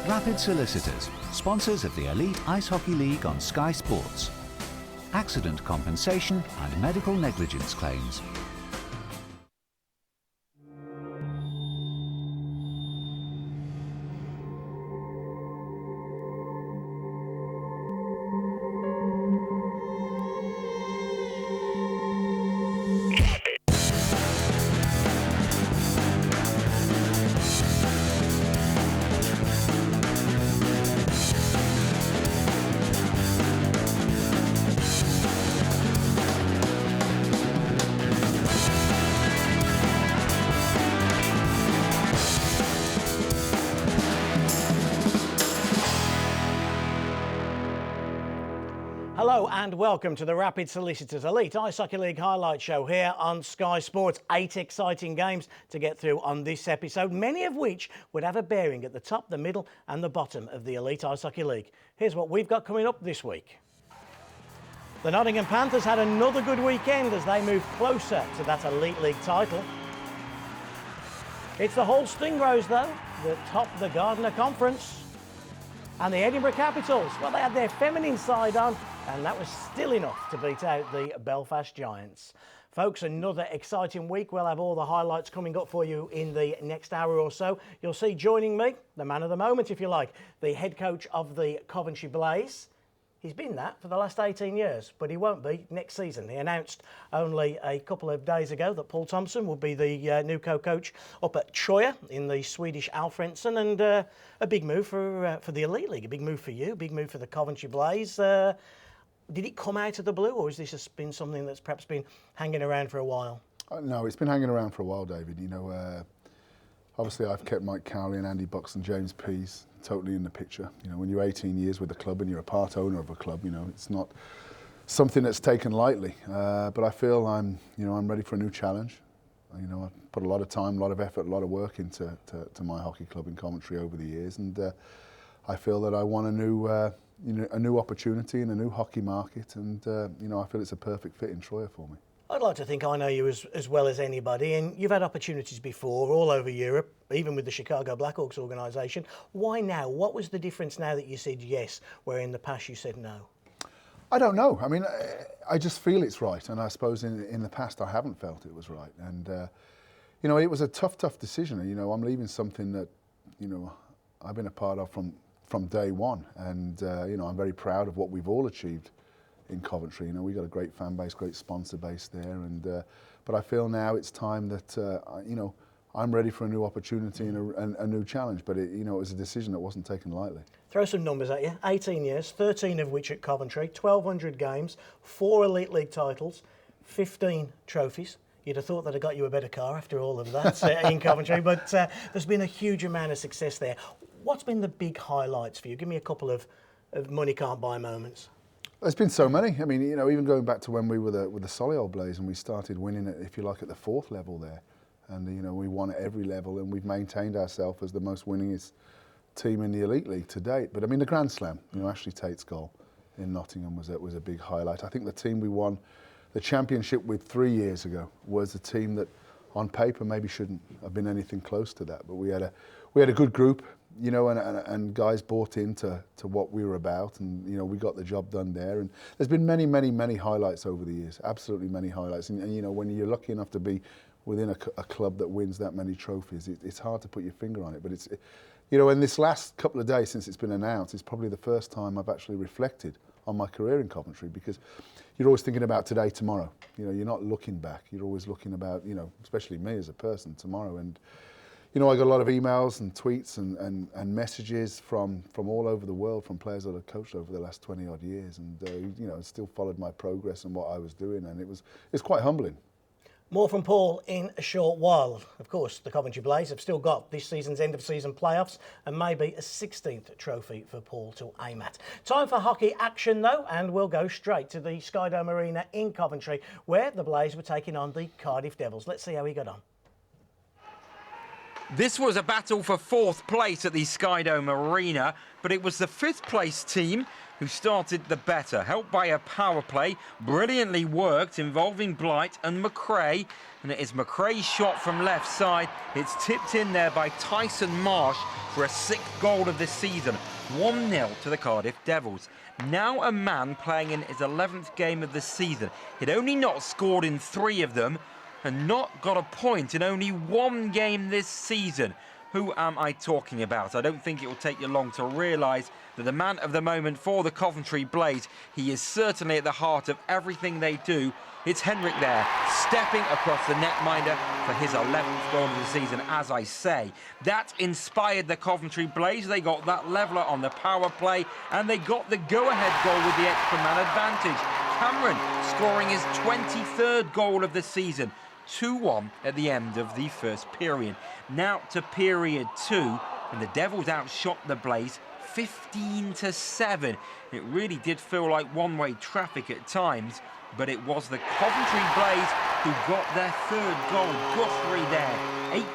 Rapid Solicitors, sponsors of the Elite Ice Hockey League on Sky Sports. Accident compensation and medical negligence claims. Hello and welcome to the Rapid Solicitors Elite Ice Hockey League highlight show here on Sky Sports. 8 exciting games to get through on this episode, many of which would have a bearing at the top, the middle and the bottom of the Elite Ice Hockey League. Here's what we've got coming up this week. The Nottingham Panthers had another good weekend as they move closer to that Elite League title. It's the Hull Stingrays though that top the Gardner Conference. And the Edinburgh Capitals, well, they had their feminine side on, and that was still enough to beat out the Belfast Giants. Folks, another exciting week. We'll have all the highlights coming up for you in the next hour or so. You'll see joining me, the man of the moment, if you like, the head coach of the Coventry Blaze. He's been that for the last 18 years, but he won't be next season. He announced only a couple of days ago that Paul Thompson will be the new co-coach up at Troja in the Swedish Alfredsson, and a big move for the Elite League, a big move for you, a big move for the Coventry Blaze. Did it come out of the blue, or has this just been something that's perhaps been hanging around for a while? No, it's been hanging around for a while, David. You know, obviously I've kept Mike Cowley and Andy Bucks and James Pease totally in the picture. You know, when you're 18 years with the club and you're a part owner of a club, you know, it's not something that's taken lightly. But I feel I'm ready for a new challenge. You know, I've put a lot of time, a lot of effort, a lot of work into my hockey club in Coventry over the years, and I feel that I want a new opportunity in a new hockey market, and I feel it's a perfect fit in Troja for me. I'd like to think I know you as well as anybody, and you've had opportunities before all over Europe, even with the Chicago Blackhawks organisation. Why now? What was the difference now that you said yes, where in the past you said no? I don't know. I mean, I just feel it's right, and I suppose in the past I haven't felt it was right. And, it was a tough decision. You know, I'm leaving something that, I've been a part of from day one, and, I'm very proud of what we've all achieved in Coventry. You know, we've got a great fan base, great sponsor base there, and but I feel now it's time that I'm ready for a new opportunity and a new challenge. But it was a decision that wasn't taken lightly. Throw some numbers at you. 18 years, 13 of which at Coventry, 1,200 games, 4 Elite League titles, 15 trophies. You'd have thought that I got you a better car after all of that in Coventry, but there's been a huge amount of success there. What's been the big highlights for you? Give me a couple of money can't buy moments. There's been so many. I mean, even going back to when we were with the Solihull Blaze and we started winning it, if you like, at the 4th level there, and we won at every level, and we've maintained ourselves as the most winningest team in the Elite League to date. But I mean, the Grand Slam, Ashley Tate's goal in Nottingham was a big highlight. I think the team we won the championship with 3 years ago was a team that, on paper, maybe shouldn't have been anything close to that. But we had a good group. And guys bought into what we were about, and we got the job done there. And there's been many highlights over the years, absolutely many highlights. And when you're lucky enough to be within a club that wins that many trophies, it's hard to put your finger on it. But it's, in this last couple of days since it's been announced, it's probably the first time I've actually reflected on my career in Coventry, because you're always thinking about today, tomorrow. You're not looking back. You're always looking about, especially me as a person, tomorrow. And I got a lot of emails and tweets and messages from all over the world from players that I've coached over the last 20 odd years, and still followed my progress and what I was doing, and it's quite humbling. More from Paul in a short while. Of course, the Coventry Blaze have still got this season's end of season playoffs and maybe a 16th trophy for Paul to aim at. Time for hockey action though, and we'll go straight to the Skydome Arena in Coventry, where the Blaze were taking on the Cardiff Devils. Let's see how he got on. This was a battle for 4th place at the Skydome Arena, but it was the 5th place team who started the better, helped by a power play, brilliantly worked, involving Blight and McRae. And it is McRae's shot from left side. It's tipped in there by Tyson Marsh for a 6th goal of the season. 1-0 to the Cardiff Devils. Now a man playing in his 11th game of the season. He'd only not scored in 3 of them and not got a point in only 1 game this season. Who am I talking about? I don't think it will take you long to realise that the man of the moment for the Coventry Blaze, he is certainly at the heart of everything they do. It's Henrik there, stepping across the netminder for his 11th goal of the season, as I say. That inspired the Coventry Blaze. They got that leveller on the power play, and they got the go-ahead goal with the extra man advantage. Cameron scoring his 23rd goal of the season. 2-1 at the end of the first period. Now to period 2, and the Devils outshot the Blaze 15-7. It really did feel like one-way traffic at times, but it was the Coventry Blaze who got their 3rd goal. Guthrie there,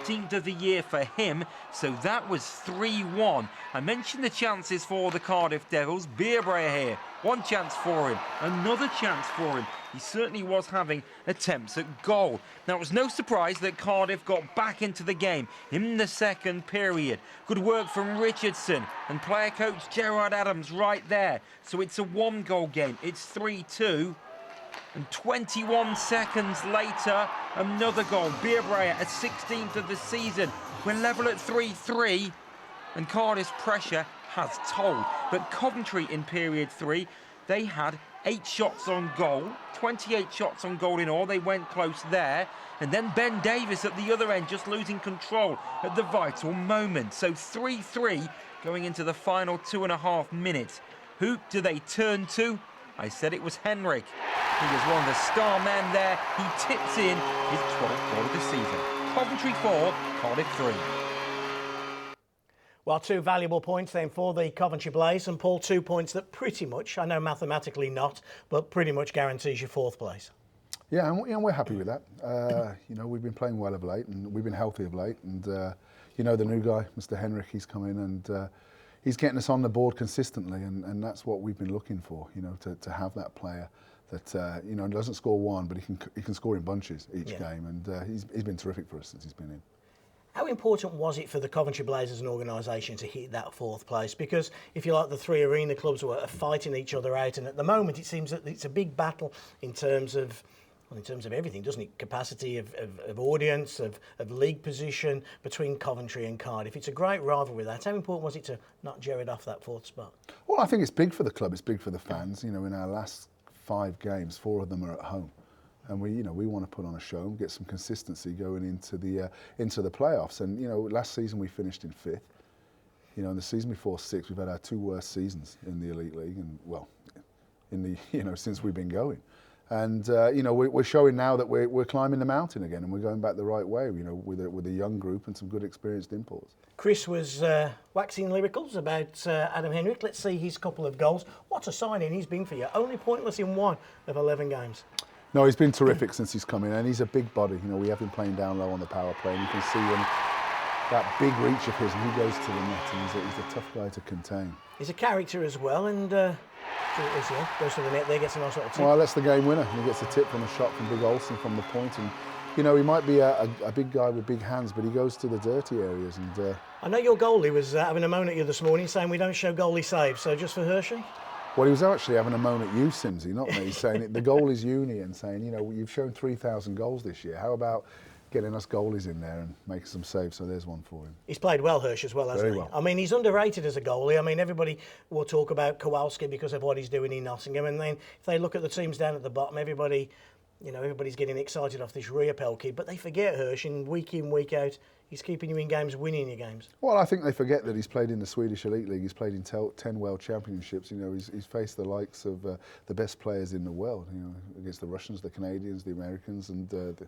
18th of the year for him, so that was 3-1. I mentioned the chances for the Cardiff Devils. Beerbrayer here, 1 chance for him, another chance for him. He certainly was having attempts at goal. Now, it was no surprise that Cardiff got back into the game in the 2nd period. Good work from Richardson and player coach Gerard Adams right there. So it's a 1-goal game. It's 3-2. And 21 seconds later, another goal. Beerbrayer, a 16th of the season. We're level at 3-3, and Cardiff's pressure has told. But Coventry in period 3, they had 8 shots on goal, 28 shots on goal in all. They went close there. And then Ben Davies at the other end, just losing control at the vital moment. So 3-3 going into the final 2.5 minutes. Who do they turn to? I said it was Henrik. He was one of the star men there. He tips in his 12th goal of the season. Coventry 4, Cardiff 3. Well, 2 valuable points then for the Coventry Blaze, and Paul, 2 points that pretty much, I know mathematically not, but pretty much guarantees you 4th place. Yeah, and we're happy with that. We've been playing well of late, and we've been healthy of late. And the new guy, Mr. Henrik, he's come in and he's getting us on the board consistently, and that's what we've been looking for. To have that player that doesn't score 1, but he can score in bunches each game, and he's been terrific for us since he's been in. How important was it for the Coventry Blaze as an organisation to hit that 4th place? Because if you like, the 3 arena clubs were fighting each other out, and at the moment it seems that it's a big battle in terms of everything, doesn't it? Capacity of audience, of league position between Coventry and Cardiff. It's a great rivalry that. How important was it to knock Gerard off that 4th spot? Well, I think it's big for the club. It's big for the fans. In our last 5 games, 4 of them are at home. And we want to put on a show and get some consistency going into the playoffs. And last season we finished in 5th. And the season before 6th, we've had our 2 worst seasons in the Elite League, and since we've been going. And we're showing now that we're climbing the mountain again, and we're going back the right way. With a young group and some good experienced imports. Chris was waxing lyricals about Adam Henrik. Let's see his couple of goals. What a signing he's been for you. Only pointless in 1 of 11 games. No, he's been terrific since he's come in, and he's a big body. We have him playing down low on the power play, and you can see that big reach of his, and he goes to the net, and he's a tough guy to contain. He's a character as well, and goes to the net there, gets a nice little tip. Well, that's the game winner. He gets a tip from a shot from Big Olsen from the point, and he might be a big guy with big hands, but he goes to the dirty areas. And I know your goalie was having a moan at you this morning, saying we don't show goalie saves, so just for Hershey? Well, he was actually having a moan at you, Simsy, not me, saying the goal is uni and saying, you've shown 3,000 goals this year. How about getting us goalies in there and making some saves? So there's one for him. He's played well, Hirsch, as well, hasn't he? Well. I mean, he's underrated as a goalie. I mean, everybody will talk about Kowalski because of what he's doing in Nottingham. And then if they look at the teams down at the bottom, everybody's getting excited off this Riopel kid. But they forget Hirsch, and week in, week out, he's keeping you in games, winning your games. Well, I think they forget that he's played in the Swedish Elite League. He's played in 10 World Championships. He's faced the likes of the best players in the world. Against the Russians, the Canadians, the Americans, and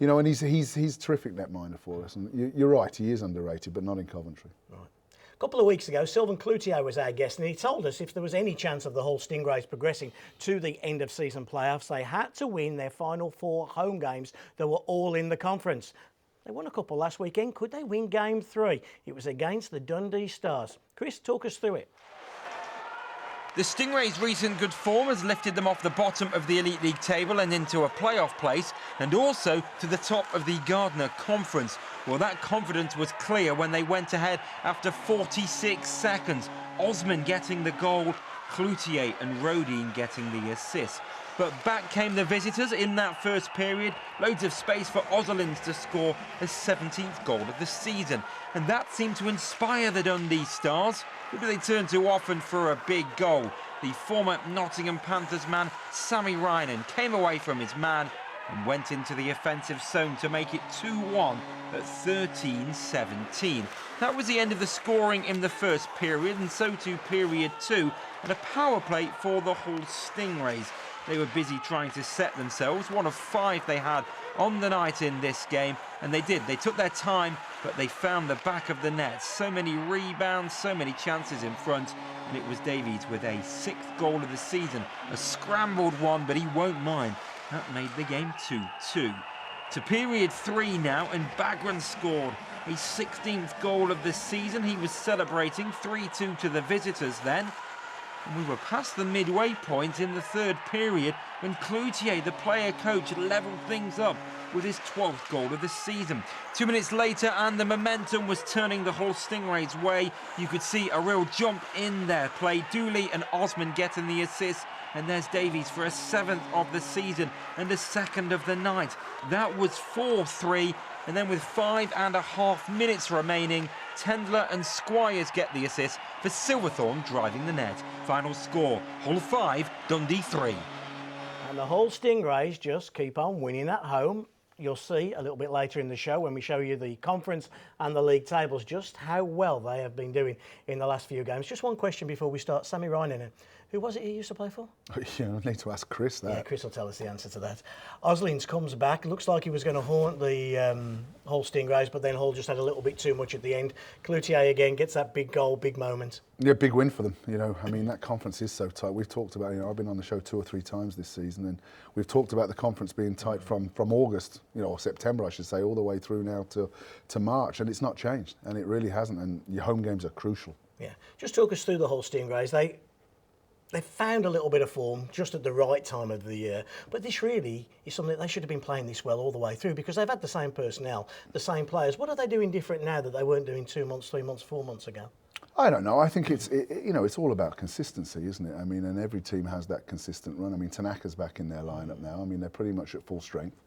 and he's terrific netminder for us. And you're right, he is underrated, but not in Coventry. Right. A couple of weeks ago, Sylvain Cloutier was our guest, and he told us if there was any chance of the Hull Stingrays progressing to the end of season playoffs, they had to win their final 4 home games that were all in the conference. They won a couple last weekend. Could they win game 3? It was against the Dundee Stars. Chris, talk us through it. The Stingrays' recent good form has lifted them off the bottom of the Elite League table and into a playoff place, and also to the top of the Gardner Conference. Well, that confidence was clear when they went ahead after 46 seconds. Osman getting the goal, Cloutier and Rodin getting the assist. But back came the visitors in that first period. Loads of space for Ozelins to score his 17th goal of the season. And that seemed to inspire the Dundee Stars. Who do they turn to often for a big goal? The former Nottingham Panthers man, Sammy Rynan, came away from his man and went into the offensive zone to make it 2-1 at 13-17. That was the end of the scoring in the first period, and so too period 2, and a power play for the Hull Stingrays. They were busy trying to set themselves, one of 5 they had on the night in this game, and they did. They took their time, but they found the back of the net. So many rebounds, so many chances in front, and it was Davies with a 6th goal of the season. A scrambled one, but he won't mind. That made the game 2-2. To period 3 now, and Bagran scored a 16th goal of the season. He was celebrating 3-2 to the visitors then. And we were past the midway point in the third period when Cloutier, the player coach, levelled things up with his 12th goal of the season. 2 minutes later, and the momentum was turning the Hull Stingrays' way. You could see a real jump in their play. Dooley and Osman getting the assist. And there's Davies for a 7th of the season and a 2nd of the night. That was 4-3. And then with 5.5 minutes remaining, Tendler and Squires get the assist for Silverthorne driving the net. Final score, Hull 5, Dundee 3. And the Hull Stingrays just keep on winning at home. You'll see a little bit later in the show when we show you the conference and the league tables just how well they have been doing in the last few games. Just one question before we start. Sammy Rynan, who was it he used to play for? Yeah, I need to ask Chris that. Yeah, Chris will tell us the answer to that. Oslins comes back. Looks like he was going to haunt the Hull Stingrays, but then Hull just had a little bit too much at the end. Cloutier again gets that big goal, big moment. Yeah, big win for them. You know, I mean, that conference is so tight. We've talked about, I've been on the show 2 or 3 times this season, and we've talked about the conference being tight from August, or September, I should say, all the way through now to March, and it's not changed, and it really hasn't, and your home games are crucial. Yeah, just talk us through the Hull Stingrays. They found a little bit of form just at the right time of the year, but this really is something that they should have been playing this well all the way through because they've had the same personnel, the same players. What are they doing different now that they weren't doing 2 months, 3 months, 4 months ago? I don't know. I think it's all about consistency, isn't it? I mean, and every team has that consistent run. I mean, Tanaka's back in their lineup now. I mean, they're pretty much at full strength,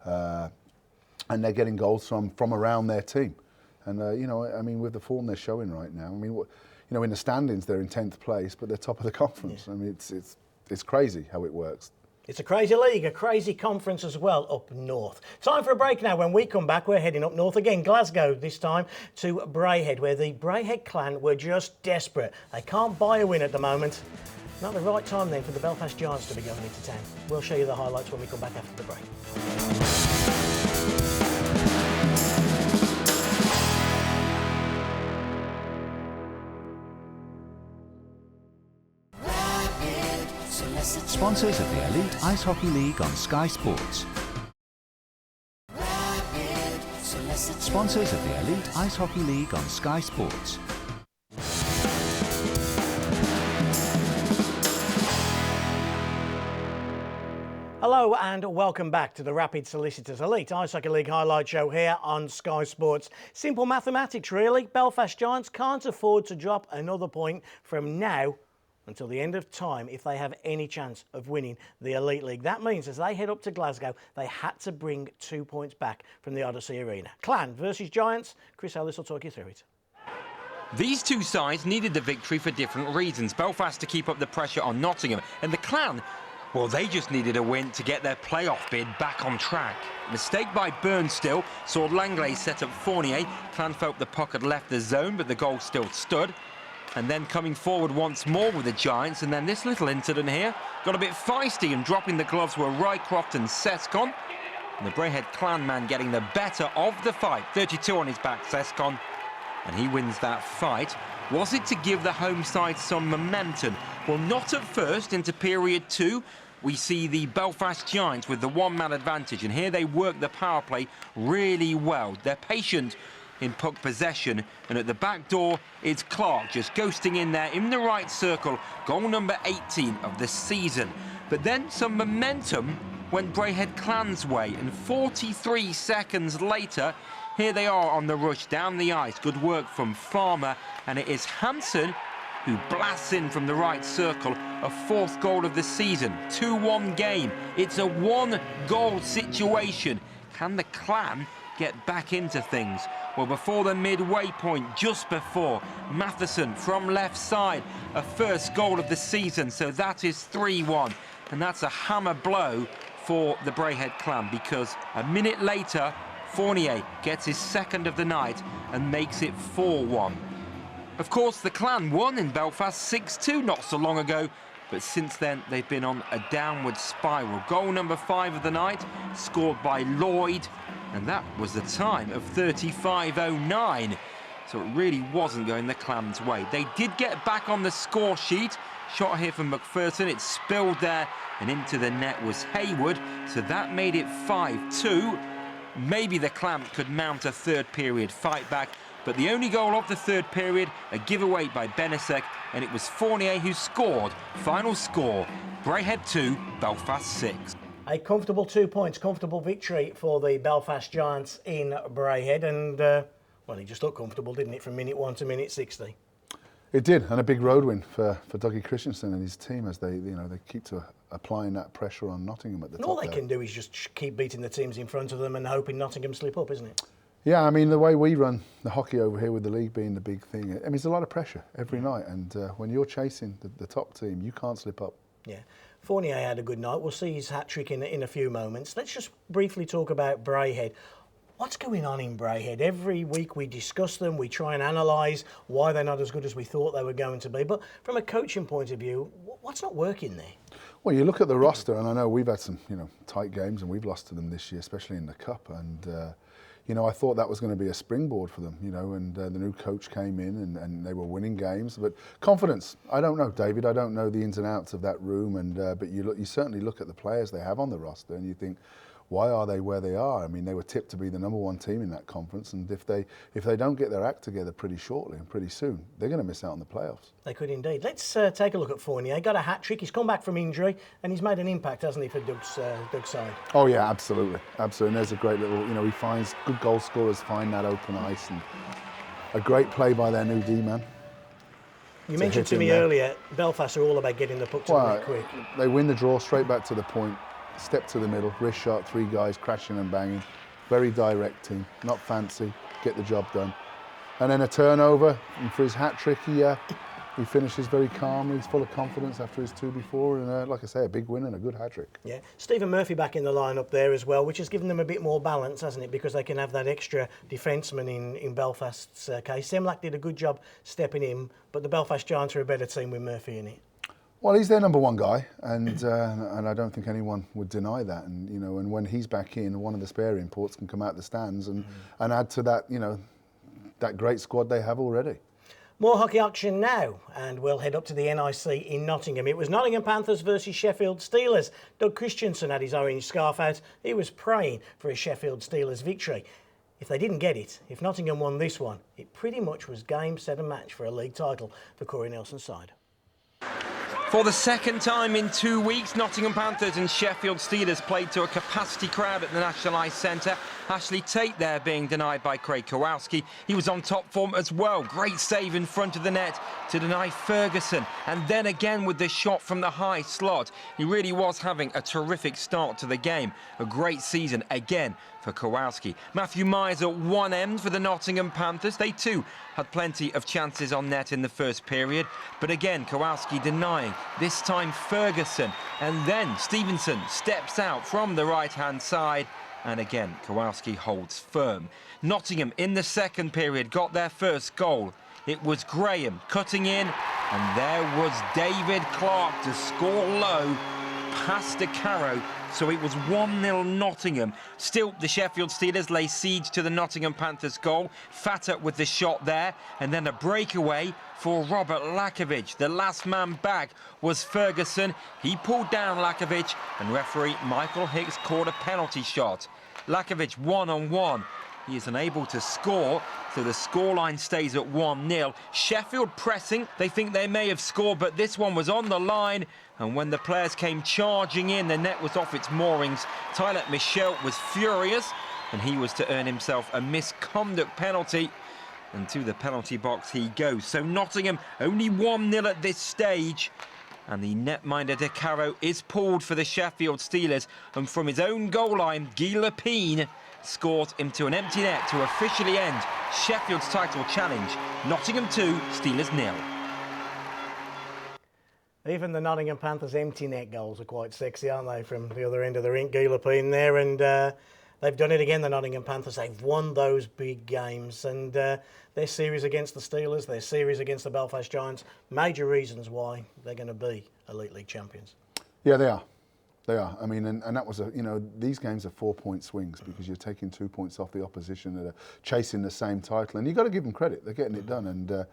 and they're getting goals from around their team. And I mean, with the form they're showing right now, I mean, in the standings they're in 10th place, but they're top of the conference. Yeah. I mean, it's crazy how it works. It's a crazy league, a crazy conference as well up north. Time for a break now. When we come back, we're heading up north again, Glasgow this time, to Braehead, where the Braehead clan were just desperate. They can't buy a win at the moment. Not the right time then for the Belfast Giants to be going into town. We'll show you the highlights when we come back after the break. Sponsors of the Elite Ice Hockey League on Sky Sports. Sponsors of the Elite Ice Hockey League on Sky Sports. Hello and welcome back to the Rapid Solicitors Elite Ice Hockey League highlight show here on Sky Sports. Simple mathematics really. Belfast Giants can't afford to drop another point from now until the end of time if they have any chance of winning the Elite League. That means as they head up to Glasgow, they had to bring 2 points back from the Odyssey Arena. Clan versus Giants. Chris Ellis will talk you through it. These two sides needed the victory for different reasons. Belfast to keep up the pressure on Nottingham, and the Clan, well, they just needed a win to get their playoff bid back on track. Mistake by Burnstill saw Langley set up Fournier. Clan felt the puck had left the zone, but the goal still stood. And then coming forward once more with the Giants, and then this little incident here got a bit feisty, and dropping the gloves were Rycroft and Sescon. And the Braehead Clan man getting the better of the fight. 32 on his back, Sescon, and he wins that fight. Was it to give the home side some momentum? Well, not at first. Into period 2, we see the Belfast Giants with the one-man advantage, and here they work the power play really well. They're patient, in puck possession, and at the back door, it's Clark just ghosting in there in the right circle, goal number 18 of the season. But then some momentum went Braehead Clan's way, and 43 seconds later, here they are on the rush down the ice. Good work from Farmer, and it is Hansen who blasts in from the right circle, a fourth goal of the season. 2-1 game. It's a one-goal situation. Can the Clan get back into things? Well, before the midway point, just before, Matheson from left side, a first goal of the season, so that is 3-1. And that's a hammer blow for the Braehead Clan, because a minute later, Fournier gets his second of the night and makes it 4-1. Of course, the Clan won in Belfast 6-2 not so long ago, but since then they've been on a downward spiral. Goal number 5 of the night, scored by Lloyd, and that was the time of 35:09. So it really wasn't going the Clan's way. They did get back on the score sheet. Shot here from McPherson, it spilled there, and into the net was Hayward, so that made it 5-2. Maybe the Clan could mount a third period fight back, but the only goal of the third period, a giveaway by Benisek, and it was Fournier who scored. Final score, Braehead 2, Belfast 6. A comfortable 2 points, comfortable victory for the Belfast Giants in Braehead, and well, it just looked comfortable, didn't it, from minute 1 to minute 60? It did, and a big road win for Dougie Christensen and his team as they keep applying that pressure on Nottingham at the top. All they can do is just keep beating the teams in front of them and hoping Nottingham slip up, isn't it? Yeah, I mean, the way we run the hockey over here with the league being the big thing, I mean, it's a lot of pressure every night, and when you're chasing the top team, you can't slip up. Yeah. Fournier had a good night. We'll see his hat-trick in a few moments. Let's just briefly talk about Braehead. What's going on in Braehead? Every week we discuss them, we try and analyse why they're not as good as we thought they were going to be. But from a coaching point of view, what's not working there? Well, you look at the roster, and I know we've had some, tight games, and we've lost to them this year, especially in the Cup. And I thought that was going to be a springboard for them, and the new coach came in and they were winning games. But confidence, I don't know, David. I don't know the ins and outs of that room, but you certainly look at the players they have on the roster, and you think, why are they where they are? I mean, they were tipped to be the #1 team in that conference, and if they don't get their act together pretty shortly and pretty soon, they're going to miss out on the playoffs. They could indeed. Let's take a look at Fournier. Got a hat-trick. He's come back from injury, and he's made an impact, hasn't he, for Doug's side? Oh yeah, absolutely. And there's a great little, he finds good goal scorers find that open ice, and a great play by their new D-man. You mentioned to me earlier, Belfast are all about getting the puck to the net quick. They win the draw straight back to the point. Step to the middle, wrist shot, 3 guys crashing and banging. Very direct team, not fancy, get the job done. And then a turnover, and for his hat-trick, he finishes very calmly. He's full of confidence after his 2 before, and like I say, a big win and a good hat-trick. Yeah, Stephen Murphy back in the lineup there as well, which has given them a bit more balance, hasn't it? Because they can have that extra defenceman in Belfast's case. Semlak did a good job stepping in, but the Belfast Giants are a better team with Murphy in it. Well, he's their #1 guy, and I don't think anyone would deny that. And and when he's back in, one of the spare imports can come out the stands and add to that, that great squad they have already. More hockey action now, and we'll head up to the NIC in Nottingham. It was Nottingham Panthers versus Sheffield Steelers. Doug Christensen had his orange scarf out. He was praying for a Sheffield Steelers victory. If they didn't get it, if Nottingham won this one, it pretty much was game, set and match for a league title for Corey Nelson's side. For the second time in 2 weeks, Nottingham Panthers and Sheffield Steelers played to a capacity crowd at the National Ice Centre. Ashley Tate there being denied by Craig Kowalski. He was on top form as well. Great save in front of the net to deny Ferguson. And then again with the shot from the high slot. He really was having a terrific start to the game. A great season again for Kowalski. Matthew Myers at one end for the Nottingham Panthers. They too had plenty of chances on net in the first period. But again, Kowalski denying. This time Ferguson. And then Stevenson steps out from the right-hand side. And again, Kowalski holds firm. Nottingham in the second period got their first goal. It was Graham cutting in. And there was David Clark to score low past De Caro. So it was 1-0 Nottingham. Still, the Sheffield Steelers lay siege to the Nottingham Panthers goal. Fatter with the shot there. And then a breakaway for Robert Lakovic. The last man back was Ferguson. He pulled down Lakovic, and referee Michael Hicks called a penalty shot. Lakovic one-on-one He is unable to score, so the scoreline stays at 1-0. Sheffield pressing. They think they may have scored, but this one was on the line. And when the players came charging in, the net was off its moorings. Tyler Michel was furious, and he was to earn himself a misconduct penalty. And to the penalty box he goes. So Nottingham only 1-0 at this stage. And the netminder De Caro is pulled for the Sheffield Steelers. And from his own goal line, Guy Lepine scores into an empty net to officially end Sheffield's title challenge. Nottingham 2, Steelers 0. Even the Nottingham Panthers' empty net goals are quite sexy, aren't they, from the other end of the rink? Guy Lepine there, and they've done it again, the Nottingham Panthers. They've won those big games, and their series against the Steelers, their series against the Belfast Giants, major reasons why they're going to be Elite League champions. Yeah, they are. They are. I mean, and that was these games are 4-point swings because you're taking 2 points off the opposition that are chasing the same title, and you've got to give them credit. They're getting it done, and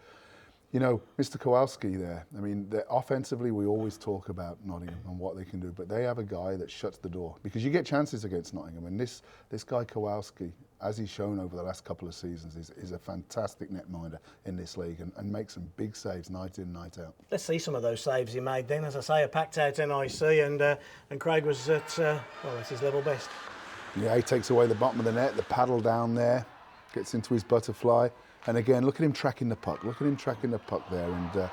Mr. Kowalski there. I mean, offensively, we always talk about Nottingham and what they can do, but they have a guy that shuts the door because you get chances against Nottingham, and this guy Kowalski, as he's shown over the last couple of seasons, is a fantastic netminder in this league and makes some big saves night in, night out. Let's see some of those saves he made then. As I say, a packed-out NIC, and Craig was at that's his level best. Yeah, he takes away the bottom of the net, the paddle down there, gets into his butterfly, and again, look at him tracking the puck. Look at him tracking the puck there, and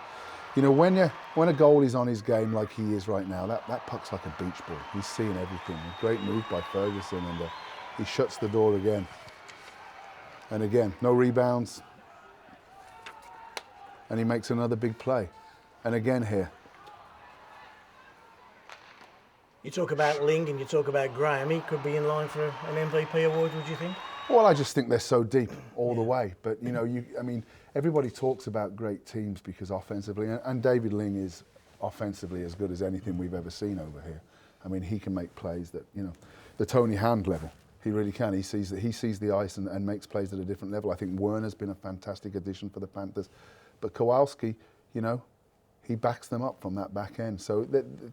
when a goalie's on his game like he is right now, that puck's like a beach ball. He's seeing everything. A great move by Ferguson, and he shuts the door again. And again, no rebounds. And he makes another big play. And again here. You talk about Ling and you talk about Graham. He could be in line for an MVP award, would you think? Well, I just think they're so deep all the way. But, everybody talks about great teams because offensively, and David Ling is offensively as good as anything we've ever seen over here. I mean, he can make plays that, the Tony Hand level. He really can. He sees the ice and makes plays at a different level. I think Werner's been a fantastic addition for the Panthers. But Kowalski, he backs them up from that back end. So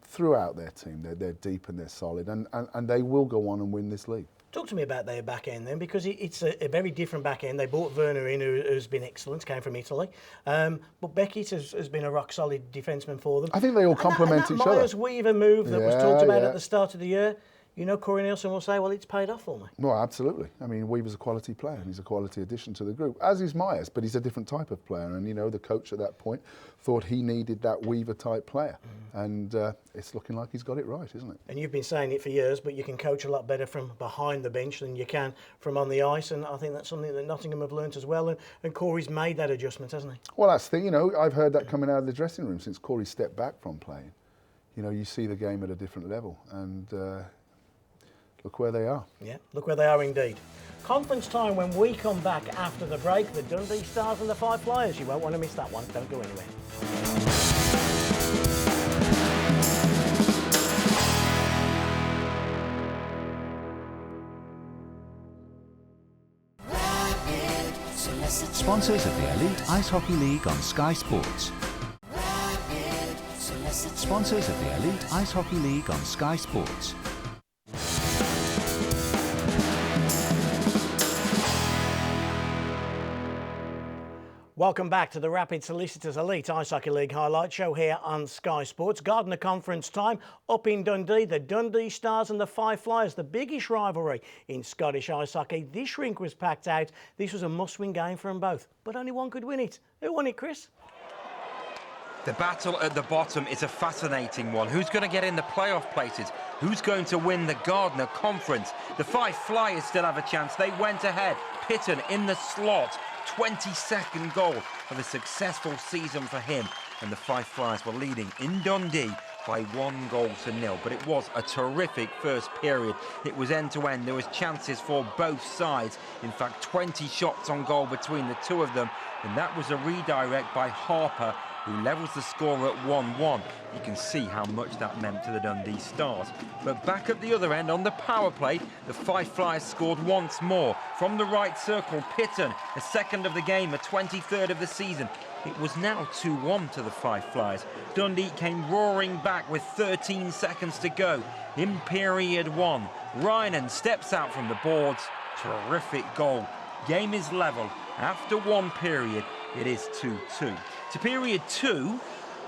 throughout their team, they're deep and they're solid. And they will go on and win this league. Talk to me about their back end then, because it's a very different back end. They brought Werner in, who's been excellent, came from Italy. But Beckett has been a rock-solid defenceman for them. I think they all complement each other. Myers Weaver move that was talked about at the start of the year, Corey Nielsen will say, well, it's paid off for me. Well, absolutely. I mean, Weaver's a quality player and he's a quality addition to the group, as is Myers, but he's a different type of player. And, the coach at that point thought he needed that Weaver-type player. And it's looking like he's got it right, isn't it? And you've been saying it for years, but you can coach a lot better from behind the bench than you can from on the ice. And I think that's something that Nottingham have learnt as well. And Corey's made that adjustment, hasn't he? Well, that's the thing. I've heard that coming out of the dressing room since Corey stepped back from playing. You see the game at a different level. And look where they are. Yeah, look where they are indeed. Conference time when we come back after the break. The Dundee Stars and the Five Flyers. You won't want to miss that one. Don't go anywhere. Sponsors of the Elite Ice Hockey League on Sky Sports. Sponsors of the Elite Ice Hockey League on Sky Sports. Welcome back to the Rapid Solicitors Elite Ice Hockey League highlight show here on Sky Sports. Gardner Conference time up in Dundee. The Dundee Stars and the Five Flyers, the biggest rivalry in Scottish ice hockey. This rink was packed out. This was a must-win game for them both, but only one could win it. Who won it, Chris? The battle at the bottom is a fascinating one. Who's going to get in the playoff places? Who's going to win the Gardner Conference? The Five Flyers still have a chance. They went ahead. Pitton in the slot. 22nd goal of a successful season for him. And the Five Flyers were leading in Dundee by 1-0. But it was a terrific first period. It was end-to-end. There was chances for both sides. In fact, 20 shots on goal between the two of them. And that was a redirect by Harper, who levels the score at 1-1. You can see how much that meant to the Dundee Stars. But back at the other end, on the power play, the Five Flyers scored once more. From the right circle, Pitton, a second of the game, a 23rd of the season. It was now 2-1 to the Five Flyers. Dundee came roaring back with 13 seconds to go. In period one, Rynan steps out from the boards Terrific goal. Game is level. After one period, it is 2-2. To period 2,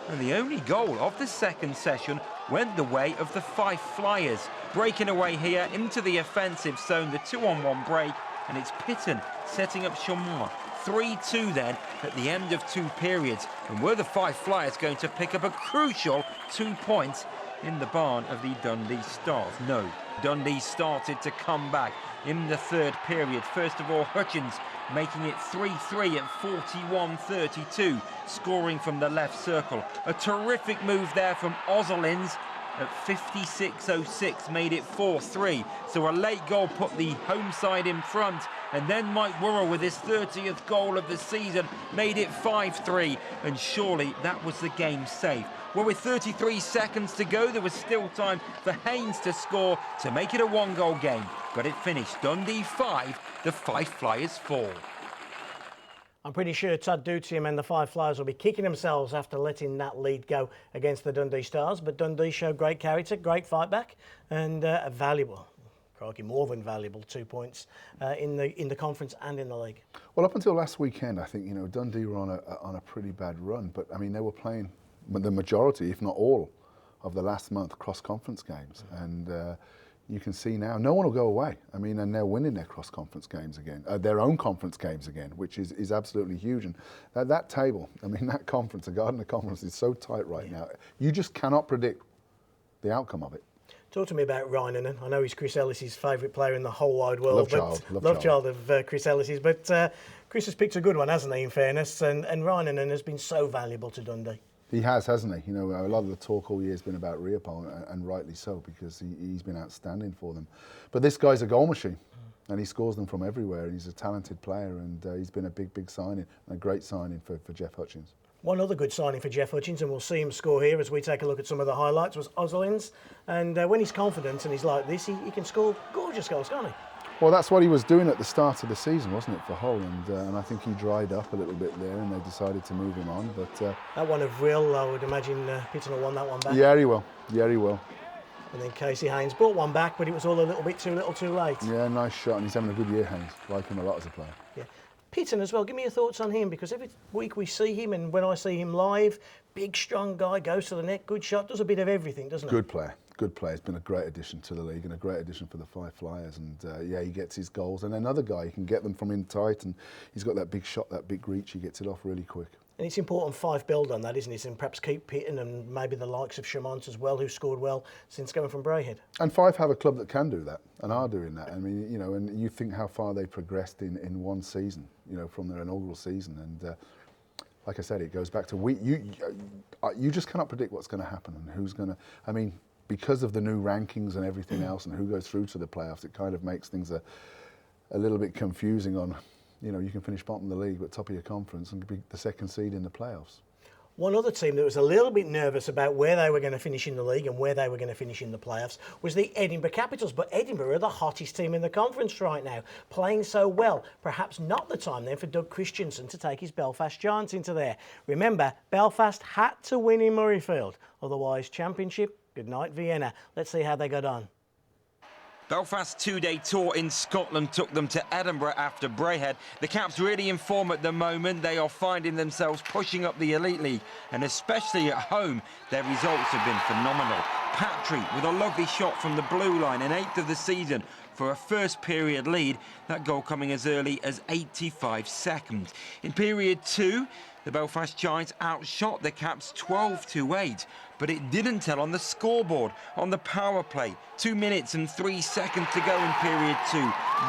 and the only goal of the second session went the way of the Fife Flyers. Breaking away here into the offensive zone, the 2-on-1 break, and it's Pitton setting up Chaumont. 3-2 then at the end of 2 periods. And were the Fife Flyers going to pick up a crucial 2 points in the barn of the Dundee Stars? No. Dundee started to come back in the third period. First of all, Hutchins making it 3-3 at 41-32, scoring from the left circle. A terrific move there from Ozolins at 56.06, made it 4-3. So a late goal put the home side in front, and then Mike Worrell with his 30th goal of the season made it 5-3, and surely that was the game saved. Well, with 33 seconds to go, there was still time for Haynes to score to make it a 1-goal game. But it finished Dundee 5, the Fife Flyers 4. I'm pretty sure Todd Dutiam and the Fife Flyers will be kicking themselves after letting that lead go against the Dundee Stars. But Dundee showed great character, great fight back, and a valuable, crikey, more than valuable 2 points in the conference and in the league. Well, up until last weekend, I think Dundee were on a pretty bad run, but I mean they were playing the majority, if not all, of the last month cross-conference games, and you can see now no one will go away. I mean, and they're winning their cross-conference games again, their own conference games again, which is absolutely huge. And that table, I mean, that conference, the Gardner Conference, is so tight right now. You just cannot predict the outcome of it. Talk to me about Rynanen. I know he's Chris Ellis's favourite player in the whole wide world. Love child of Chris Ellis's. But Chris has picked a good one, hasn't he, in fairness? And Rynanen has been so valuable to Dundee. He has, hasn't he? A lot of the talk all year has been about Riopol, and rightly so, because he's been outstanding for them. But this guy's a goal machine, and he scores them from everywhere. He's a talented player, and he's been a big signing, and a great signing for Jeff Hutchins. One other good signing for Jeff Hutchins, and we'll see him score here as we take a look at some of the highlights, was Ozolins. And when he's confident and he's like this, he can score gorgeous goals, can't he? Well, that's what he was doing at the start of the season, wasn't it, for Hull? And I think he dried up a little bit there, and they decided to move him on. But that one of Will, I would imagine Pitton will want that one back. Yeah, he will. Yeah, he will. And then Casey Haynes brought one back, but it was all a little bit too little, too late. Yeah, nice shot, and he's having a good year, Haynes. Like him a lot as a player. Yeah. Pitton as well, give me your thoughts on him, because every week we see him, and when I see him live, big, strong guy, goes to the net, good shot, does a bit of everything, doesn't he? Good player. Good player. He's been a great addition to the league and a great addition for the Fife Flyers. And yeah, he gets his goals. And another guy, he can get them from in tight, and he's got that big shot, that big reach. He gets it off really quick. And it's important Fife build on that, isn't it? And perhaps keep Pitton and maybe the likes of Chaumont as well, who scored well since going from Braehead. And Fife have a club that can do that and are doing that. I mean, and you think how far they progressed in one season, from their inaugural season. And like I said, it goes back to you just cannot predict what's going to happen and who's going to. I mean, because of the new rankings and everything else and who goes through to the playoffs, it kind of makes things a little bit confusing on, you can finish bottom of the league but top of your conference and be the second seed in the playoffs. One other team that was a little bit nervous about where they were going to finish in the league and where they were going to finish in the playoffs was the Edinburgh Capitals. But Edinburgh are the hottest team in the conference right now, playing so well. Perhaps not the time then for Doug Christensen to take his Belfast Giants into there. Remember, Belfast had to win in Murrayfield. Otherwise, championship, good night Vienna. Let's see how they got on. Belfast's two-day tour in Scotland took them to Edinburgh after Braehead. The Caps really in form at the moment. They are finding themselves pushing up the Elite League, and especially at home, their results have been phenomenal. Patry with a lovely shot from the blue line, an 8th of the season for a first period lead, that goal coming as early as 85 seconds. In period 2, the Belfast Giants outshot the Caps 12-8, but it didn't tell on the scoreboard. On the power play, 2 minutes and 3 seconds to go in period 2,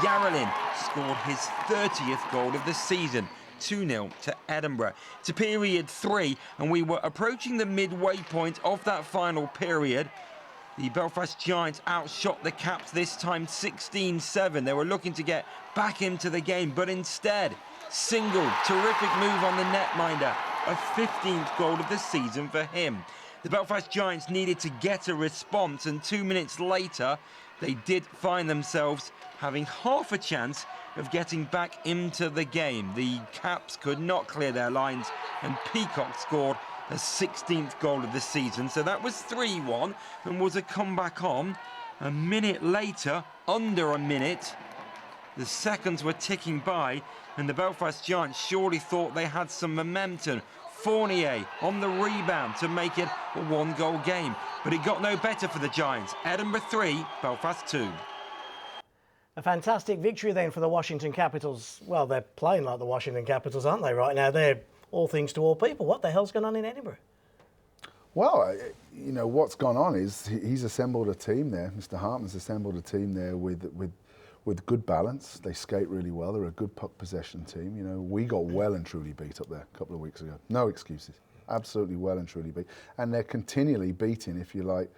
Yarrelin scored his 30th goal of the season. 2-0 to Edinburgh. To period 3, and we were approaching the midway point of that final period. The Belfast Giants outshot the Caps this time 16-7. They were looking to get back into the game, but instead, single, terrific move on the netminder, a 15th goal of the season for him. The Belfast Giants needed to get a response, and 2 minutes later, they did find themselves having half a chance of getting back into the game. The Caps could not clear their lines, and Peacock scored a 16th goal of the season. So that was 3-1 and was a comeback on. A minute later, under a minute, The seconds were ticking by, and the Belfast Giants surely thought they had some momentum. Fournier on the rebound to make it a one-goal game. But it got no better for the Giants. Edinburgh 3, Belfast 2. A fantastic victory then for the Washington Capitals. Well, they're playing like the Washington Capitals, aren't they, right now? They're all things to all people. What the hell's going on in Edinburgh? Well, you know, what's gone on is he's assembled a team there. Mr. Hartman's assembled a team there with good balance. They skate really well. They're a good puck possession team. You know, we got well and truly beat up there a couple of weeks ago. No excuses. Absolutely well and truly beat. And they're continually beating, if you like,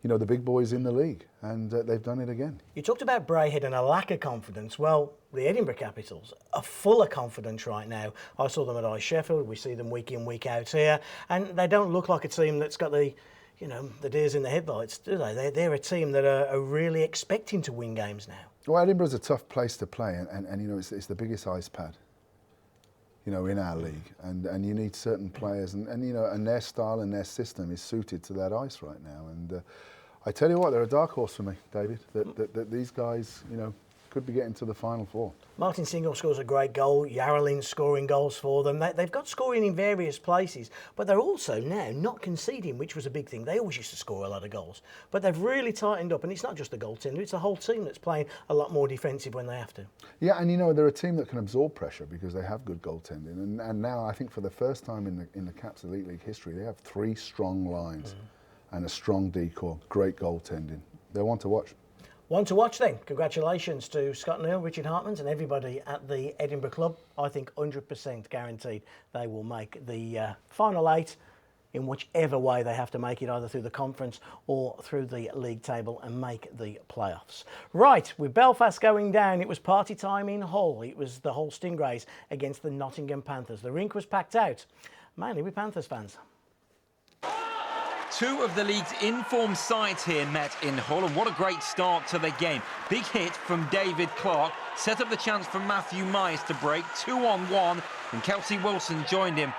you know, the big boys in the league. And they've done it again. You talked about Braehead and a lack of confidence. Well, the Edinburgh Capitals are full of confidence right now. I saw them at EIHL Sheffield. We see them week in, week out here. And they don't look like a team that's got the, you know, the deers in the headlights, do they? They're a team that are really expecting to win games now. Well, Edinburgh's a tough place to play. And you know, it's the biggest ice pad, you know, in our league. And you need certain players. And you know, and their style and their system is suited to that ice right now. And I tell you what, they're a dark horse for me, David, that these guys, you know, could be getting to the Final Four. Martin Single scores a great goal. Yarrowlin's scoring goals for them. They've got scoring in various places, but they're also now not conceding, which was a big thing. They always used to score a lot of goals, but they've really tightened up, and it's not just the goaltender, it's the whole team that's playing a lot more defensive when they have to. Yeah, and you know, they're a team that can absorb pressure because they have good goaltending, and now I think for the first time in the Caps Elite League history, they have 3 strong lines and a strong decor, great goaltending. They're one to watch. One to watch then. Congratulations to Scott Neal, Richard Hartmans and everybody at the Edinburgh Club. I think 100% guaranteed they will make the final 8 in whichever way they have to make it, either through the conference or through the league table, and make the playoffs. Right, with Belfast going down, it was party time in Hull. It was the Hull Stingrays against the Nottingham Panthers. The rink was packed out, mainly with Panthers fans. 2 of the league's informed sides here met in Hull, and what a great start to the game. Big hit from David Clark, set up the chance for Matthew Myers to break, 2-on-1, and Kelsey Wilson joined him.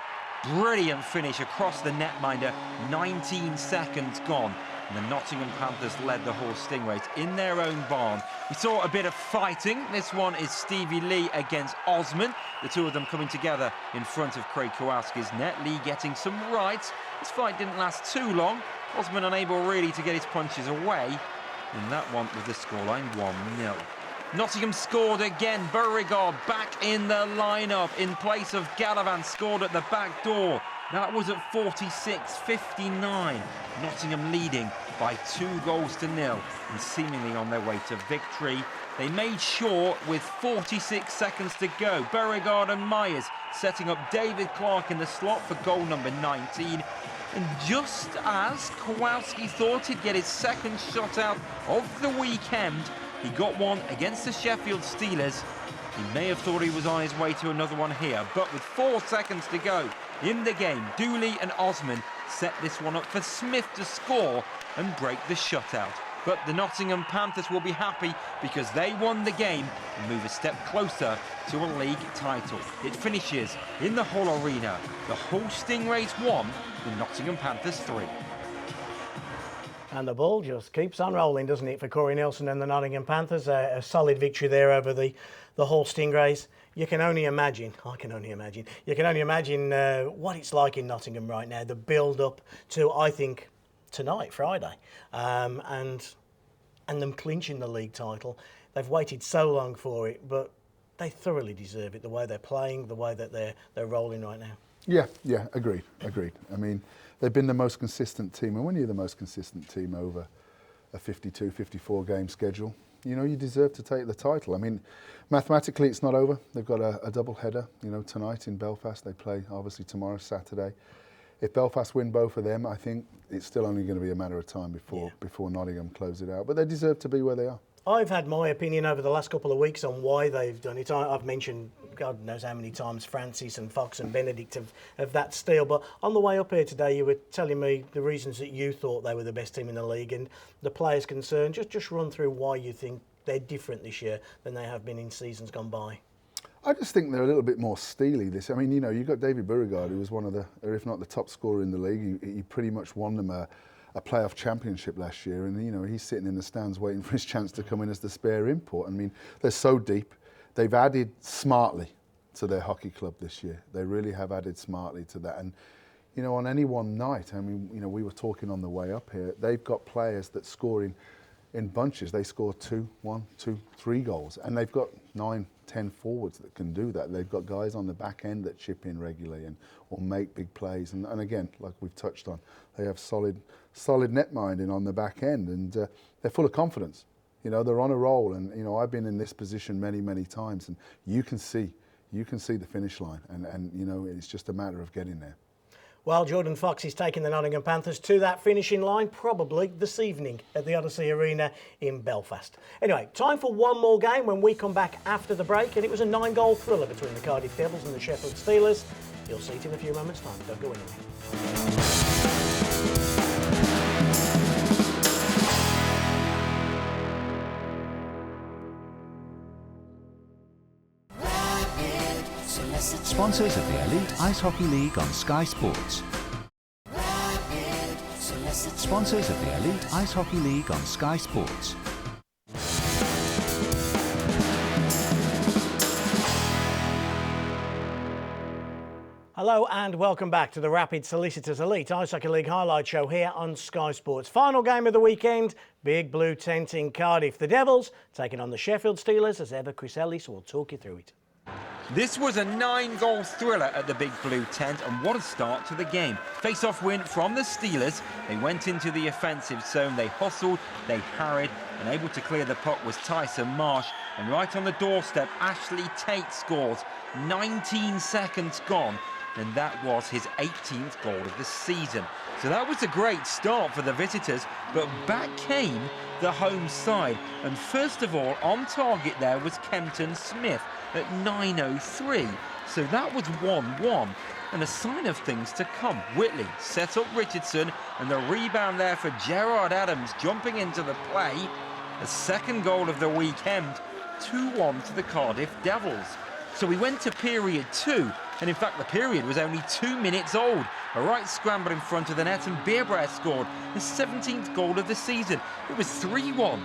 Brilliant finish across the netminder, 19 seconds gone. And the Nottingham Panthers led the Hull Stingrays in their own barn. We saw a bit of fighting. This one is Stevie Lee against Osman. The 2 of them coming together in front of Craig Kowalski's net. Lee getting some rights. This fight didn't last too long. Osman unable really to get his punches away. And that one with the scoreline 1-0. Nottingham scored again. Beauregard back in the lineup in place of Gallivan, scored at the back door. That was at 46-59. Nottingham leading by 2-0 and seemingly on their way to victory. They made sure with 46 seconds to go. Beauregard and Myers setting up David Clark in the slot for goal number 19. And just as Kowalski thought he'd get his second shutout of the weekend, he got one against the Sheffield Steelers. He may have thought he was on his way to another one here, but with 4 seconds to go in the game, Dooley and Osman set this one up for Smith to score and break the shutout. But the Nottingham Panthers will be happy because they won the game and move a step closer to a league title. It finishes in the Hull Arena. The Hull Stingrays 1, the Nottingham Panthers 3. And the ball just keeps on rolling, doesn't it, for Corey Nelson and the Nottingham Panthers. A solid victory there over the Hull Stingrays. You can only imagine, I can only imagine, you can only imagine what it's like in Nottingham right now, the build-up to, I think, tonight, Friday, and them clinching the league title. They've waited so long for it, but they thoroughly deserve it, the way they're playing, the way that they're rolling right now. Yeah, agreed. I mean, they've been the most consistent team, and when you're the most consistent team over a 52, 54 game schedule, you know, you deserve to take the title. I mean, mathematically it's not over. They've got a double header, you know, tonight in Belfast. They play obviously tomorrow, Saturday. If Belfast win both of them, I think it's still only going to be a matter of time before Nottingham close it out. But they deserve to be where they are. I've had my opinion over the last couple of weeks on why they've done it. I've mentioned God knows how many times Francis and Fox and Benedict of that steel. But on the way up here today, you were telling me the reasons that you thought they were the best team in the league and the players concerned. Just run through why you think they're different this year than they have been in seasons gone by. I just think they're a little bit more steely. I mean, you know, you've got David Beauregard, who was one of the, or if not the top scorer in the league. He pretty much won them a a playoff championship last year, and you know he's sitting in the stands waiting for his chance to come in as the spare import. I mean, they're so deep. They've added smartly to their hockey club this year. They really have added smartly to that. And you know, on any one night, I mean, you know, we were talking on the way up here. They've got players that score in bunches. They score 2, 1, 2, 3 goals, and they've got 9, 10 forwards that can do that. They've got guys on the back end that chip in regularly or make big plays. And again, like we've touched on, they have solid net minding on the back end, and they're full of confidence. You know, they're on a roll, and you know, I've been in this position many times, and you can see the finish line, and you know, it's just a matter of getting there. Well, Jordan Fox is taking the Nottingham Panthers to that finishing line probably this evening at the Odyssey Arena in Belfast. Anyway, time for one more game when we come back after the break, and it was a 9-goal thriller between the Cardiff Devils and the Sheffield Steelers. You'll see it in a few moments' time. Don't go anywhere. Sponsors of the Elite Ice Hockey League on Sky Sports. Sponsors of the Elite Ice Hockey League on Sky Sports. Hello and welcome back to the Rapid Solicitors Elite Ice Hockey League highlight show here on Sky Sports. Final game of the weekend, Big Blue Tent in Cardiff. The Devils taking on the Sheffield Steelers. As ever, Chris Ellis will talk you through it. This was a 9-goal thriller at the Big Blue Tent, and what a start to the game. Face-off win from the Steelers. They went into the offensive zone, they hustled, they harried, and able to clear the puck was Tyson Marsh. And right on the doorstep, Ashley Tate scores. 19 seconds gone, and that was his 18th goal of the season. So that was a great start for the visitors, but back came the home side. And first of all, on target there was Kempton Smith at 9:03. So that was 1-1, and a sign of things to come. Whitley set up Richardson, and the rebound there for Gerard Adams jumping into the play. The second goal of the weekend, 2-1 to the Cardiff Devils. So we went to period 2, and in fact the period was only 2 minutes old. A right scramble in front of the net, and Beerbread scored his 17th goal of the season. It was 3-1.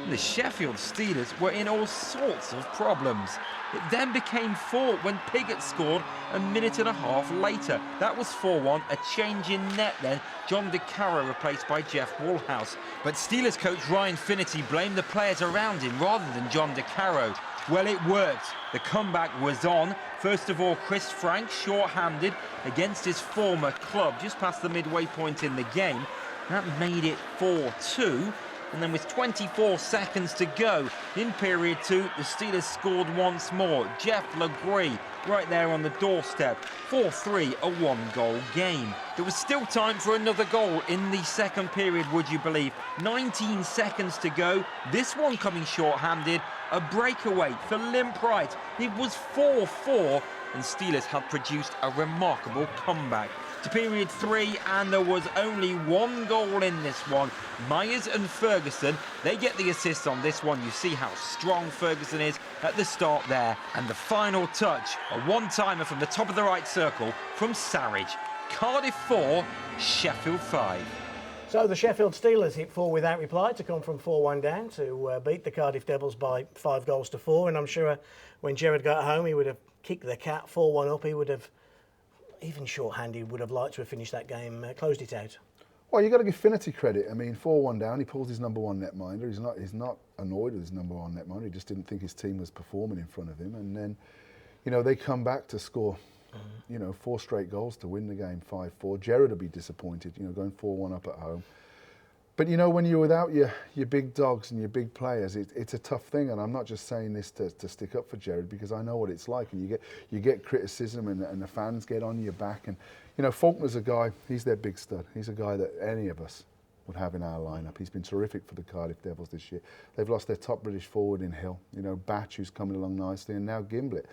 And the Sheffield Steelers were in all sorts of problems. It then became 4 when Piggott scored a minute and a half later. That was 4-1, a change in net then. John DeCaro replaced by Jeff Woolhouse. But Steelers coach Ryan Finnerty blamed the players around him rather than John DeCaro. Well, it worked. The comeback was on. First of all, Chris Frank, short-handed against his former club, just past the midway point in the game. That made it 4-2. And then with 24 seconds to go in period 2, the Steelers scored once more. Jeff Legree right there on the doorstep. 4-3, a 1-goal game. There was still time for another goal in the second period, would you believe? 19 seconds to go. This one coming short-handed. A breakaway for Limpright. It was 4-4, and Steelers had produced a remarkable comeback. To period 3, and there was only 1 goal in this one. Myers and Ferguson, they get the assist on this one. You see how strong Ferguson is at the start there. And the final touch, a one-timer from the top of the right circle from Sarridge. Cardiff 4, Sheffield 5. So the Sheffield Steelers hit 4 without reply to come from 4-1 down to beat the Cardiff Devils by 5-4. And I'm sure when Gerard got home, he would have kicked the cat 4-1 up. He would have, even short-handed, would have liked to have finished that game, closed it out. Well, you've got to give Finnerty credit. I mean, 4-1 down, he pulls his number 1 netminder. He's not annoyed with his number 1 netminder. He just didn't think his team was performing in front of him. And then, you know, they come back to score, you know, 4 straight goals to win the game 5-4. Gerard would be disappointed, you know, going 4-1 up at home. But, you know, when you're without your big dogs and your big players, it's a tough thing. And I'm not just saying this to stick up for Gerard, because I know what it's like. And you get criticism, and the fans get on your back. And, you know, Faulkner's a guy, he's their big stud. He's a guy that any of us would have in our lineup. He's been terrific for the Cardiff Devils this year. They've lost their top British forward in Hill. You know, Batch, who's coming along nicely, and now Gimblett.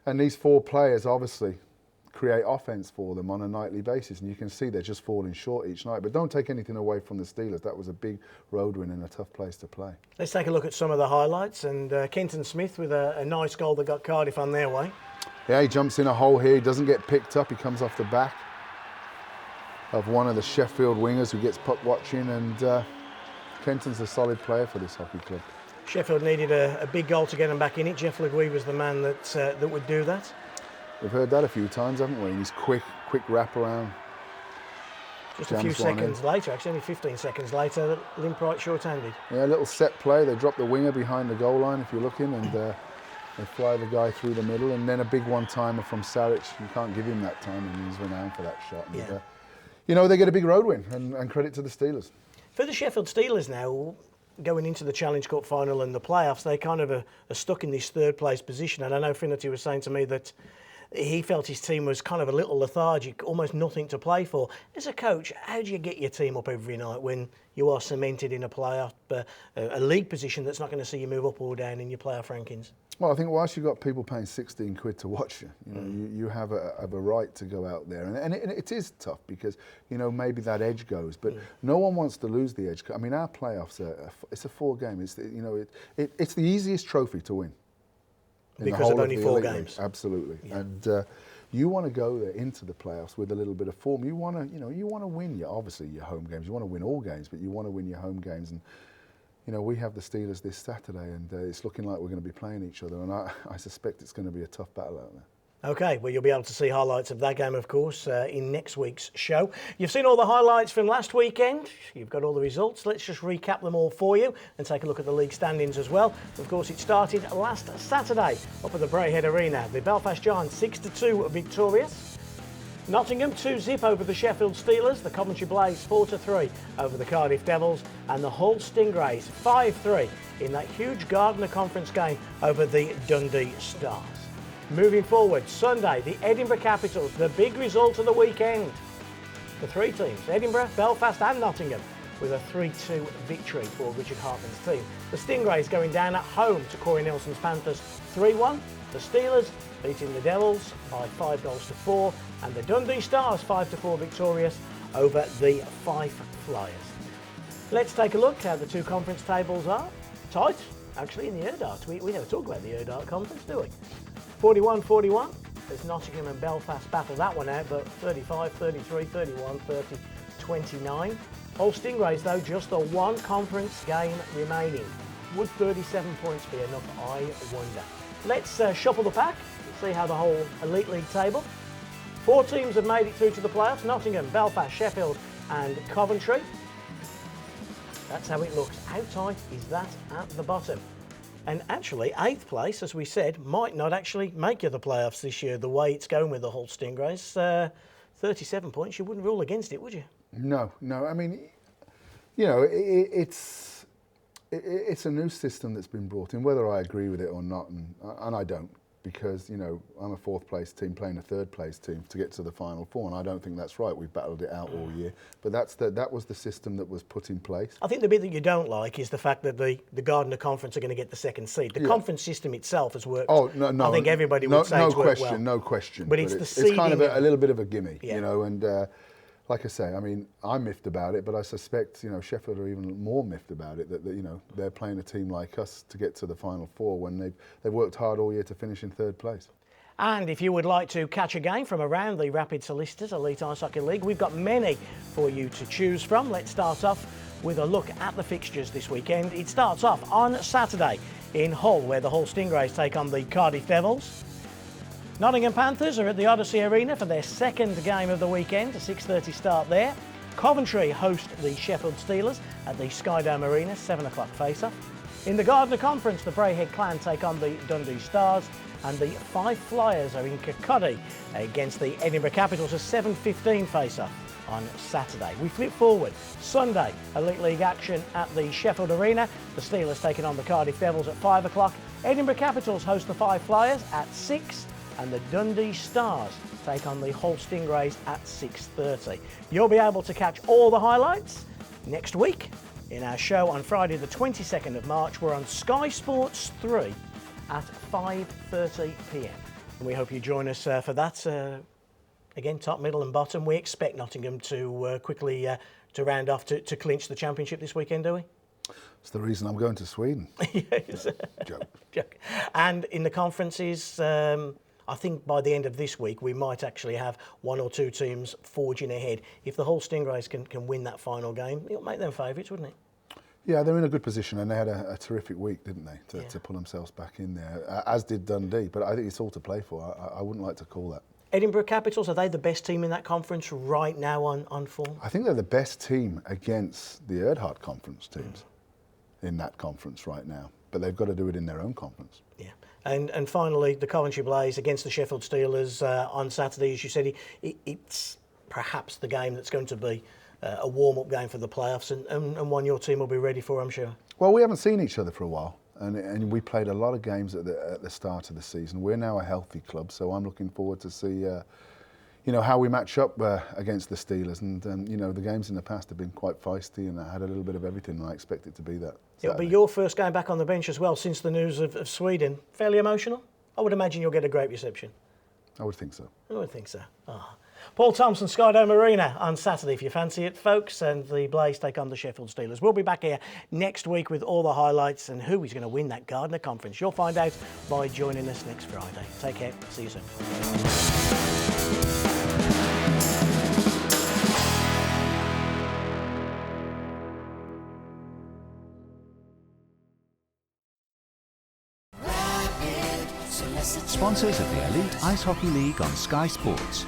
And these 4 players, obviously, create offence for them on a nightly basis, and you can see they're just falling short each night. But don't take anything away from the Steelers. That was a big road win and a tough place to play. Let's take a look at some of the highlights, and Kenton Smith with a nice goal that got Cardiff on their way. Yeah, he jumps in a hole here, he doesn't get picked up, he comes off the back. of one of the Sheffield wingers who gets puck watching, and Kenton's a solid player for this hockey club. Sheffield needed a big goal to get them back in it. Jeff Legui was the man that would do that. We've heard that a few times, haven't we? And he's quick wraparound. Just a few seconds later, actually only 15 seconds later, Limpright short-handed. Yeah, a little set play. They drop the winger behind the goal line, if you're looking, and they fly the guy through the middle. And then a big one-timer from Saric. You can't give him that time, and he's renowned for that shot. Yeah. And, you know, they get a big road win, and credit to the Steelers. For the Sheffield Steelers now, going into the Challenge Cup final and the playoffs, they kind of are stuck in this third-place position. And I know Finnerty was saying to me that he felt his team was kind of a little lethargic, almost nothing to play for. As a coach, how do you get your team up every night when you are cemented in a playoff, a league position that's not going to see you move up or down in your playoff rankings? Well, I think whilst you've got people paying 16 quid to watch you, you know, you have a right to go out there. And it is tough because, you know, maybe that edge goes, but no one wants to lose the edge. I mean, our playoffs, it's a 4-game. It's, you know, it's the easiest trophy to win. Because of only 4 games. Absolutely. Yeah. And you want to go there into the playoffs with a little bit of form. You want to, you want to win obviously your home games. You want to win all games, but you want to win your home games. And you know, we have the Steelers this Saturday, and it's looking like we're going to be playing each other. And I suspect it's going to be a tough battle out there. OK, well, you'll be able to see highlights of that game, of course, in next week's show. You've seen all the highlights from last weekend. You've got all the results. Let's just recap them all for you and take a look at the league standings as well. Of course, it started last Saturday up at the Braehead Arena. The Belfast Giants 6-2 victorious. Nottingham 2-0 over the Sheffield Steelers. The Coventry Blaze 4-3 over the Cardiff Devils. And the Hull Stingrays 5-3 in that huge Gardner Conference game over the Dundee Stars. Moving forward, Sunday, the Edinburgh Capitals, the big result of the weekend. The 3 teams, Edinburgh, Belfast and Nottingham, with a 3-2 victory for Richard Hartman's team. The Stingrays going down at home to Corey Nelson's Panthers 3-1. The Steelers beating the Devils by 5-4. And the Dundee Stars 5-4 victorious over the Fife Flyers. Let's take a look how the 2 conference tables are. Tight, actually, in the Erdart. We never talk about the Erdart Conference, do we? 41-41, as Nottingham and Belfast battle that one out, but 35, 33, 31, 30, 29. Hull Stingrays, though, just the 1 conference game remaining. Would 37 points be enough, I wonder? Let's shuffle the pack and see how the whole Elite League table. 4 teams have made it through to the playoffs: Nottingham, Belfast, Sheffield and Coventry. That's how it looks. How tight is that at the bottom? And actually, 8th place, as we said, might not actually make you the playoffs this year, the way it's going with the Hull Stingrays. 37 points, you wouldn't rule against it, would you? No. I mean, you know, it's a new system that's been brought in, whether I agree with it or not, and I don't. Because, you know, I'm a 4th place team playing a 3rd place team to get to the Final Four, and I don't think that's right. We've battled it out all year, but that was the system that was put in place. I think the bit that you don't like is the fact that the Gardner Conference are going to get the 2nd seed. The conference system itself has worked. Oh no! I think everybody would say it's worked well. No question. But it's the seeding. It's kind of a little bit of a gimme, you know, and. Like I say, I mean, I'm miffed about it, but I suspect, you know, Sheffield are even more miffed about it, that you know, they're playing a team like us to get to the Final Four when they've worked hard all year to finish in 3rd place. And if you would like to catch a game from around the Rapid Solicitors Elite Ice Hockey League, we've got many for you to choose from. Let's start off with a look at the fixtures this weekend. It starts off on Saturday in Hull, where the Hull Stingrays take on the Cardiff Devils. Nottingham Panthers are at the Odyssey Arena for their 2nd game of the weekend, a 6:30 start there. Coventry host the Sheffield Steelers at the Skydome Arena, 7 o'clock face-off. In the Gardner Conference, the Braehead Clan take on the Dundee Stars, and the Fife Flyers are in Kirkcaldy against the Edinburgh Capitals, a 7:15 face-off on Saturday. We flip forward. Sunday, Elite League action at the Sheffield Arena. The Steelers taking on the Cardiff Devils at 5 o'clock. Edinburgh Capitals host the Fife Flyers at 6. And the Dundee Stars take on the Hull Stingrays at 6:30. You'll be able to catch all the highlights next week in our show on Friday the 22nd of March. We're on Sky Sports 3 at 5:30 p.m. And we hope you join us for that. Again, top, middle and bottom. We expect Nottingham to quickly to round off to clinch the championship this weekend, do we? It's the reason I'm going to Sweden. Yes. Joke. And in the conferences, I think by the end of this week we might actually have one or two teams forging ahead. If the Hull Stingrays can win that final game, it'll make them favourites, wouldn't it? Yeah, they're in a good position, and they had a terrific week, didn't they, to pull themselves back in there, as did Dundee. But I think it's all to play for. I wouldn't like to call that. Edinburgh Capitals, are they the best team in that conference right now on form? I think they're the best team against the Erdhart Conference teams in that conference right now. But they've got to do it in their own conference. Yeah. And finally, the Coventry Blaze against the Sheffield Steelers on Saturday. As you said, it's perhaps the game that's going to be a warm-up game for the playoffs and one your team will be ready for, I'm sure. Well, we haven't seen each other for a while. And we played a lot of games at the start of the season. We're now a healthy club, so I'm looking forward to see, how we match up against the Steelers. And the games in the past have been quite feisty, and I had a little bit of everything, and I expect it to be that. It'll be your first game back on the bench as well since the news of Sweden. Fairly emotional? I would imagine you'll get a great reception. I would think so. I would think so. Oh. Paul Thompson, Skydome Arena on Saturday if you fancy it, folks, and the Blaze take on the Sheffield Steelers. We'll be back here next week with all the highlights and who is going to win that Gardner Conference. You'll find out by joining us next Friday. Take care. See you soon. Sponsors of the Elite Ice Hockey League on Sky Sports.